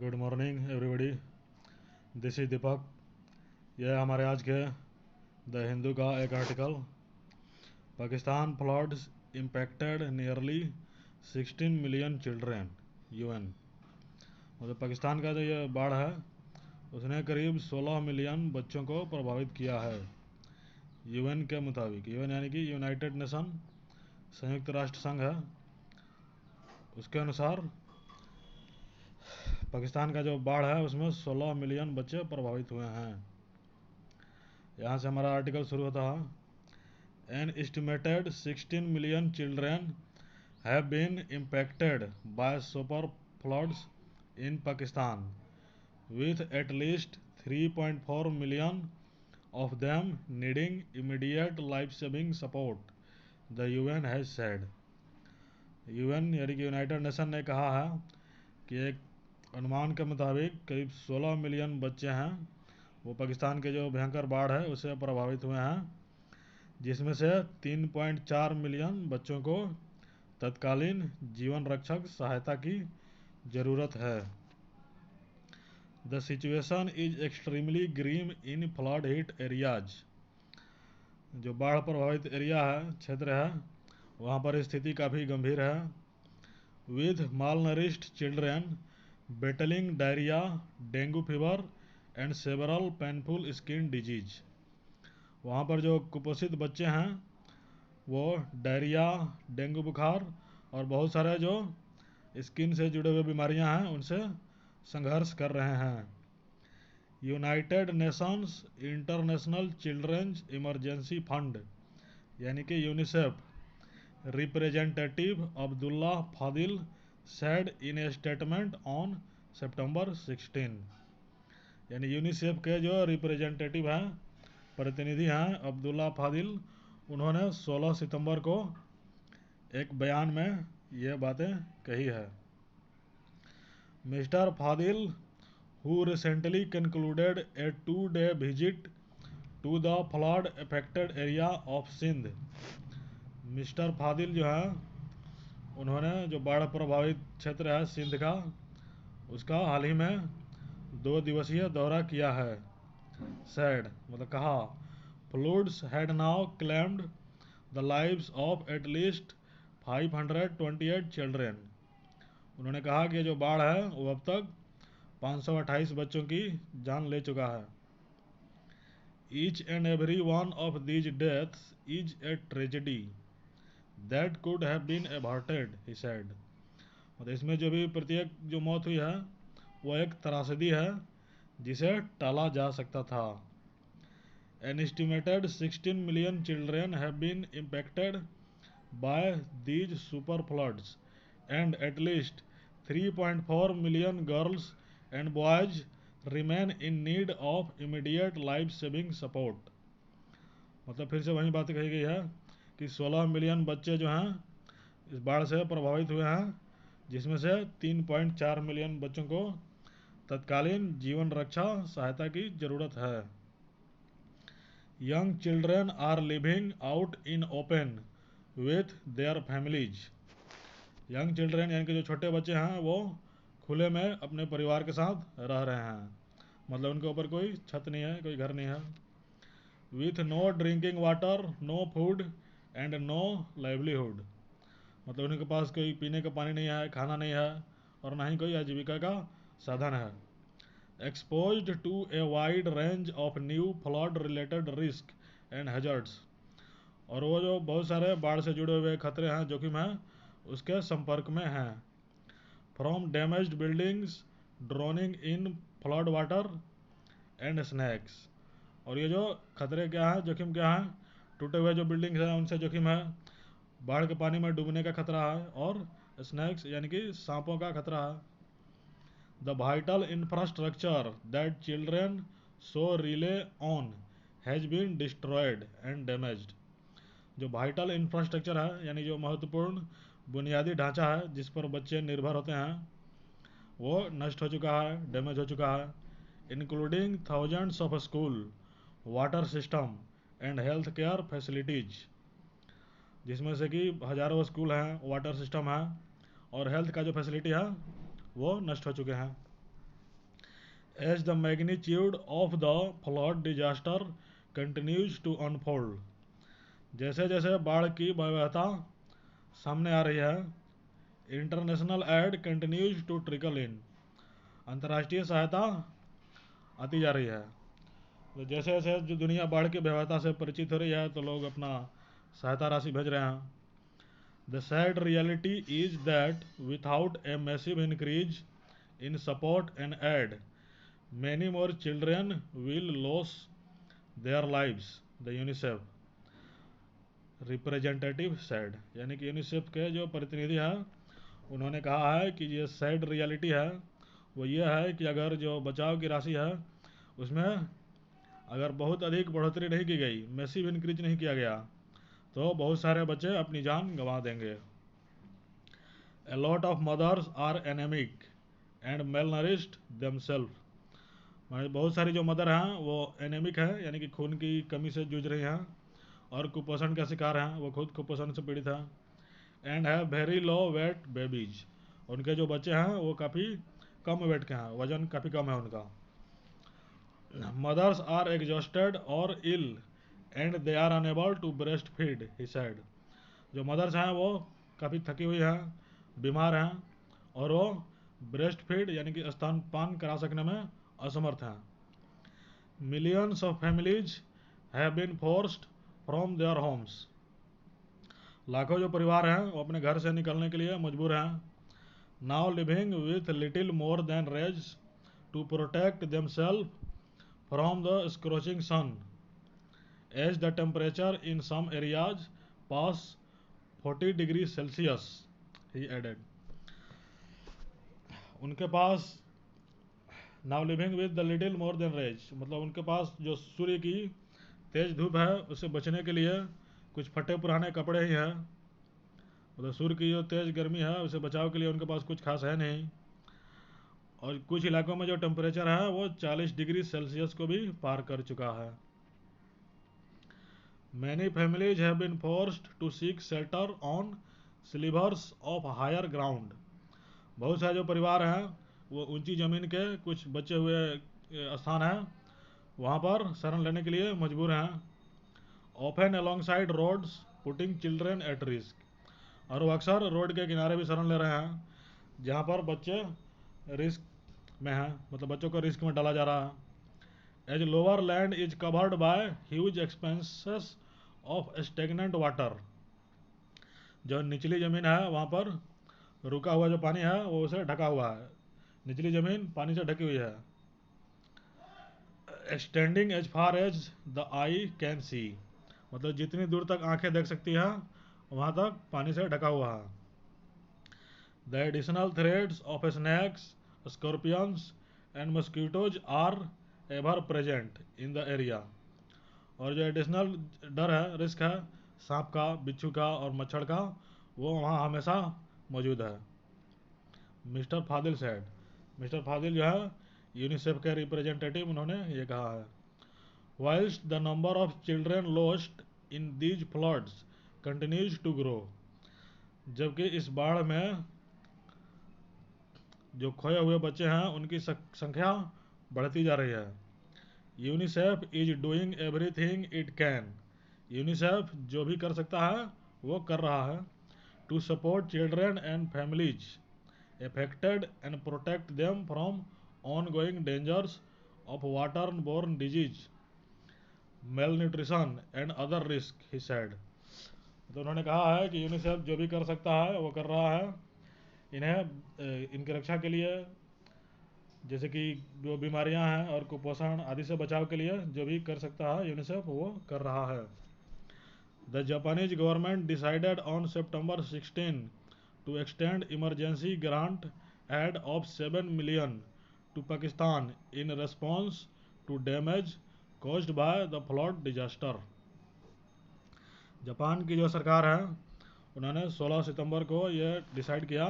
Good morning everybody. This is Deepak. यह हमारे आज के द हिंदू का एक article. Pakistan floods impacted nearly 16 million children. UN मतलब पाकिस्तान का जो ये बाढ़ है उसने करीब 16 मिलियन बच्चों को प्रभावित किया है। यूएन के मुताबिक, यूएन यानी कि यूनाइटेड नेशन, संयुक्त राष्ट्र संघ है, उसके अनुसार पाकिस्तान का जो बाढ़ है उसमें 16 मिलियन बच्चे प्रभावित हुए हैं। यहाँ से हमारा आर्टिकल शुरू होता है। An estimated 16 million children have been impacted by super floods in Pakistan with at least 3.4 million of them needing immediate life-saving support, the UN has said। UN यानी कि यूनाइटेड नेशन ने कहा है कि एक अनुमान के मुताबिक करीब 16 मिलियन बच्चे हैं वो पाकिस्तान के जो भयंकर बाढ़ है उससे प्रभावित हुए हैं, जिसमें से 3.4 मिलियन बच्चों को तत्कालीन जीवन रक्षक सहायता की ज़रूरत है। The situation is extremely grim in flood hit areas। जो बाढ़ प्रभावित एरिया है, क्षेत्र है, वहाँ पर स्थिति काफ़ी गंभीर है। With malnourished children battling diarrhea, dengue fever and several painful skin disease। वहाँ पर जो कुपोषित बच्चे हैं वो डायरिया, डेंगू बुखार और बहुत सारे जो स्किन से जुड़े हुए बीमारियां हैं उनसे संघर्ष कर रहे हैं। United Nations International Children's Emergency Fund यानी कि UNICEF representative Abdullah Fadil said in a statement on September 16। यानी यूनिसेफ के जो रिप्रेजेंटेटिव हैं, प्रतिनिधि हैं, अब्दुल्ला फादिल, उन्होंने 16 सितंबर को एक बयान में ये बातें कही है। Mister Fadil who recently concluded a 2-day visit to the flood affected area of Sindh। Mister Fadil जो है उन्होंने जो बाढ़ प्रभावित क्षेत्र है सिंध का, उसका हाल ही में 2 दिवसीय दौरा किया है। सैड मतलब कहा, floods had now claimed the lives of at least 528 children. उन्होंने कहा कि जो बाढ़ है वो अब तक 528 बच्चों की जान ले चुका है। Each and every one of these deaths is a tragedy that could have been averted, he said। मतलब इसमें जो भी प्रत्येक जो मौत हुई है वो एक त्रासदी है जिसे टाला जा सकता था। An estimated 16 million children have been impacted by these super floods and at least 3.4 million girls and boys remain in need of immediate life saving support। मतलब फिर से वही बात कही गई है कि 16 मिलियन बच्चे जो हैं इस बाढ़ से प्रभावित हुए हैं, जिसमें से 3.4 मिलियन बच्चों को तत्कालीन जीवन रक्षा सहायता की ज़रूरत है। Young children are living out in open with their families. Young children यानी कि जो छोटे बच्चे हैं वो खुले में अपने परिवार के साथ रह रहे हैं, मतलब उनके ऊपर कोई छत नहीं है, कोई घर नहीं है। With no drinking water, no food and no livelihood. मतलब उनके पास कोई पीने का पानी नहीं है, खाना नहीं है और ना ही कोई आजीविका का साधन है। Exposed to a wide range of new flood related risk and hazards. और वो जो बहुत सारे बाढ़ से जुड़े हुए खतरे हैं, जोखिम हैं, उसके संपर्क में हैं। From damaged buildings, droning in flood water and snacks. और ये जो खतरे क्या हैं, जोखिम क्या हैं, टूटे हुए जो बिल्डिंग्स हैं उनसे जोखिम है, बाढ़ के पानी में डूबने का खतरा है और स्नैक्स यानी कि सांपों का खतरा है। The vital infrastructure that children so rely on has been destroyed and damaged. जो वाइटल इंफ्रास्ट्रक्चर है यानी जो महत्वपूर्ण बुनियादी ढांचा है जिस पर बच्चे निर्भर होते हैं वो नष्ट हो चुका है, डैमेज हो चुका है। Including thousands of school, water system and health care facilities. जिसमें से कि हज़ारों स्कूल हैं, वाटर सिस्टम है और हेल्थ का जो फैसिलिटी है वो नष्ट हो चुके हैं। As the magnitude of the flood disaster continues to unfold, जैसे जैसे बाढ़ की भयावहता सामने आ रही है, international aid continues to trickle in, अंतर्राष्ट्रीय सहायता आती जा रही है। तो जैसे जैसे जो दुनिया बाढ़ की भयावहता से परिचित हो रही है तो लोग अपना सहायता राशि भेज रहे हैं। The sad reality is that without a massive increase in support and aid many more children will lose their lives, the UNICEF representative said, यानी कि यूनिसेफ के जो प्रतिनिधि हैं उन्होंने कहा है कि ये सैड रियलिटी है वो ये है कि अगर जो बचाव की राशि है उसमें अगर बहुत अधिक बढ़ोतरी नहीं की गई, मैसिव इंक्रीज नहीं किया गया, तो बहुत सारे बच्चे अपनी जान गंवा देंगे। A lot of mothers are anaemic and malnourished themselves, माने बहुत सारी जो मदर हैं वो एनेमिक है यानी कि खून की कमी से जूझ रही हैं और कुपोषण का शिकार हैं, वो खुद कुपोषण से पीड़ित हैं। एंड है वेरी लो वेट बेबीज, उनके जो बच्चे हैं वो काफ़ी कम वेट के हैं, वजन काफ़ी कम है उनका। मदर्स आर एग्जॉस्टेड और ill and they are unable to breastfeed, he said, जो मदर्स हैं वो काफ़ी थकी हुई हैं, बीमार हैं और वो ब्रेस्ट फीड यानी कि स्तनपान करा सकने में असमर्थ हैं। Millions of families have been forced from their homes, लाखों जो परिवार हैं वो अपने घर से निकलने के लिए मजबूर हैं। Now living with little more than rags to protect themselves from the scorching sun as the temperature in some areas pass 40 degree Celsius, he added, उनके पास now living with the little more than rags, मतलब उनके पास जो सूर्य की तेज धूप है उससे बचने के लिए कुछ फटे पुराने कपड़े ही हैं, मतलब सूर्य की जो तेज गर्मी है उससे बचाव के लिए उनके पास कुछ खास है नहीं। और कुछ इलाकों में जो टेम्परेचर है वो 40 डिग्री सेल्सियस को भी पार कर चुका है। Many families have been forced to seek shelter on slivers of higher ground, बहुत सारे जो परिवार हैं वो ऊंची ज़मीन के कुछ बचे हुए स्थान हैं वहाँ पर शरण लेने के लिए मजबूर हैं। Often alongside roads putting children at risk, और वो अक्सर रोड के किनारे भी शरण ले रहे हैं जहाँ पर बच्चे रिस्क में हैं, मतलब बच्चों को रिस्क में डाला जा रहा है। As lower land is covered by huge expanses of stagnant water, जो निचली ज़मीन है वहाँ पर रुका हुआ जो पानी है वो उसे ढका हुआ है, निचली ज़मीन पानी से ढकी हुई है। Extending as far as the eye can see, मतलब जितनी दूर तक आंखें देख सकती हैं वहाँ तक पानी से ढका हुआ है। The additional threats of snakes, scorpions and mosquitoes are ever present in the area, और जो एडिशनल डर है, रिस्क है सांप का, बिच्छू का और मच्छर का, वो वहाँ हमेशा मौजूद है। Mister Fadil said, mister Fadil जो है यूनिसेफ के रिप्रेजेंटेटिव, उन्होंने ये कहा है। Whilst the number of children lost in these floods continues to grow, जबकि इस बाढ़ में जो खोए हुए बच्चे हैं उनकी संख्या बढ़ती जा रही है। UNICEF is doing everything it can, UNICEF जो भी कर सकता है वो कर रहा है। To support children and families affected and protect them from ongoing dangers of waterborne disease, malnutrition and other risk, he said, तो उन्होंने कहा है कि यूनिसेफ जो भी कर सकता है वो कर रहा है इन्हें इनकी रक्षा के लिए, जैसे कि जो बीमारियां हैं और कुपोषण आदि से बचाव के लिए जो भी कर सकता है यूनिसेफ वो कर रहा है। The Japanese government decided on September 16 to extend emergency grant aid of 7 million to Pakistan in response to damage caused by the flood disaster. Japan की जो सरकार है उन्होंने 16 सितंबर को ये डिसाइड किया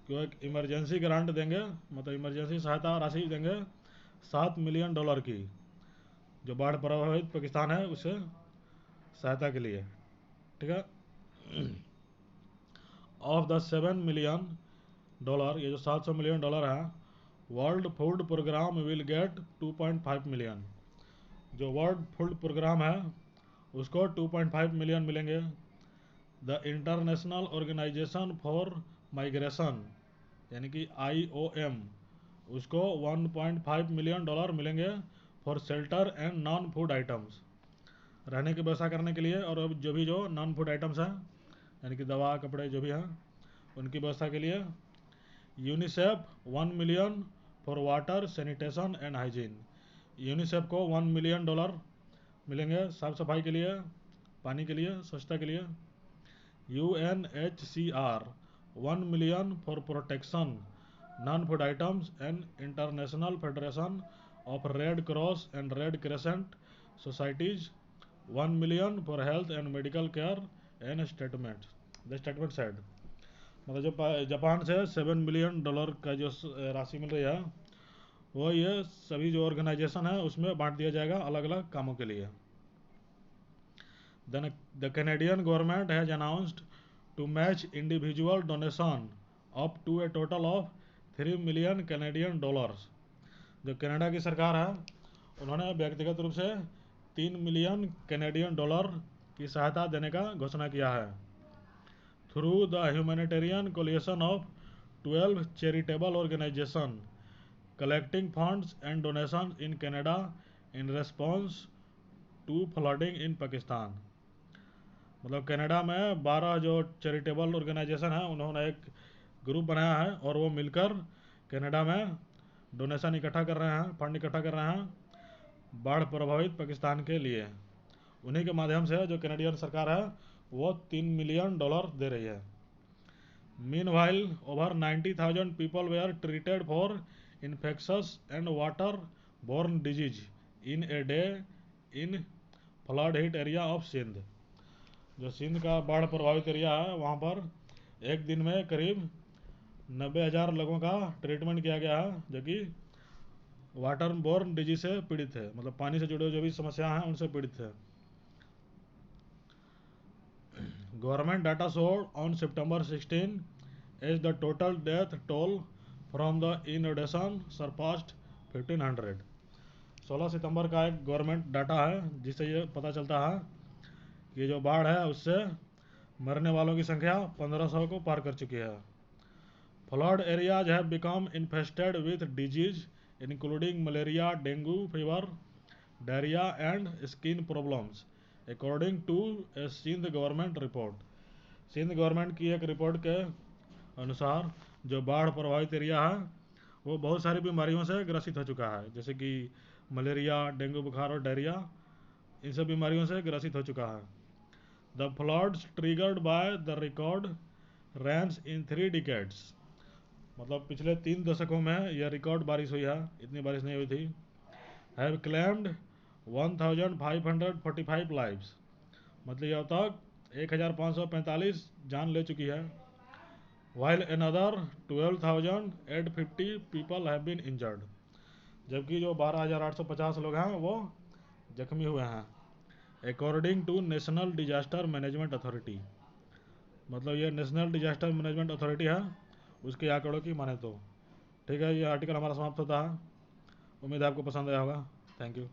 कि वो एक इमरजेंसी ग्रांट देंगे, मतलब इमरजेंसी सहायता राशि देंगे $7 मिलियन की, जो बाढ़ प्रभावित पाकिस्तान है उसे सहायता के लिए, ठीक है। ऑफ द $7 मिलियन, ये जो $700 मिलियन है World Food Programme will get 2.5 million. जो वर्ल्ड फूड प्रोग्राम है उसको 2.5 मिलियन मिलेंगे। The International Organization for Migration यानी कि IOM उसको 1.5 मिलियन डॉलर मिलेंगे for shelter and non food items, रहने की व्यवस्था करने के लिए, और अब जो नॉन फूड आइटम्स हैं यानी कि दवा कपड़े जो भी हैं उनकी व्यवस्था के लिए। UNICEF 1 million for water sanitation and hygiene, UNICEF को 1 मिलियन डॉलर मिलेंगे साफ सफाई के लिए, पानी के लिए, स्वच्छता के लिए। UNHCR 1 million for protection non food items and international federation of red cross and red crescent societies 1 million for health and medical care and statement. The statement said मतलब जो जापान से 7 मिलियन डॉलर का जो राशि मिल रही है वो ये सभी जो ऑर्गेनाइजेशन है उसमें बांट दिया जाएगा अलग अलग कामों के लिए। Then the Canadian government has announced to match individual donation up to a total of 3 million Canadian dollars। जो कनाडा की सरकार है उन्होंने व्यक्तिगत रूप से 3 मिलियन कैनेडियन डॉलर की सहायता देने का घोषणा किया है। Through the humanitarian coalition of 12 charitable organisation collecting funds and donations in Canada in response to flooding in Pakistan। मतलब कनाडा में 12 जो चैरिटेबल ऑर्गेनाइजेशन है उन्होंने एक ग्रुप बनाया है और वो मिलकर कनाडा में डोनेशन इकट्ठा कर रहे हैं, फंड इकट्ठा कर रहे हैं बाढ़ प्रभावित पाकिस्तान के लिए। उन्हीं के माध्यम से जो कनाडियन सरकार है वो 3 मिलियन डॉलर दे रही है। Meanwhile, over 90,000 people were treated for infectious and water-borne disease in a day in flood-hit area of Sindh. जो सिंध का बाढ़ प्रभावित एरिया है वहाँ पर एक दिन में करीब 90,000 लोगों का ट्रीटमेंट किया गया है जो कि वाटर बोर्न डिजीज से पीड़ित है, मतलब पानी से जुड़े जो भी समस्या हैं उनसे पीड़ित है। Government data showed on September 16 as the total death toll from the inundation surpassed 1500। 16 सितंबर का एक गवर्नमेंट डाटा है जिससे ये पता चलता है कि जो बाढ़ है उससे मरने वालों की संख्या 1500 को पार कर चुकी है। Flood areas have become infested with disease including malaria, dengue fever, diarrhoea and skin problems according to a Sindh government report. Sindh government की एक रिपोर्ट के अनुसार जो बाढ़ प्रभावित एरिया है वो बहुत सारी बीमारियों से ग्रसित हो चुका है, जैसे कि मलेरिया, डेंगू बुखार और डायरिया, इन सब बीमारियों से ग्रसित हो चुका है। The floods triggered by the record rains in 3 decades, मतलब पिछले 3 दशकों में यह रिकॉर्ड बारिश हुई है, इतनी बारिश नहीं हुई थी। हैव क्लेम्ड 1545 लाइव्स, मतलब अब तक 1545 जान ले चुकी है। while another 12,850 people have been injured, जबकि जो 12,850 लोग हैं वो जख्मी हुए हैं। According to national disaster management authority, मतलब ये नेशनल डिजास्टर मैनेजमेंट अथॉरिटी है उसके आंकड़ों की माने तो। ठीक है, ये आर्टिकल हमारा समाप्त होता है। उम्मीद है आपको पसंद आया होगा। Thank you.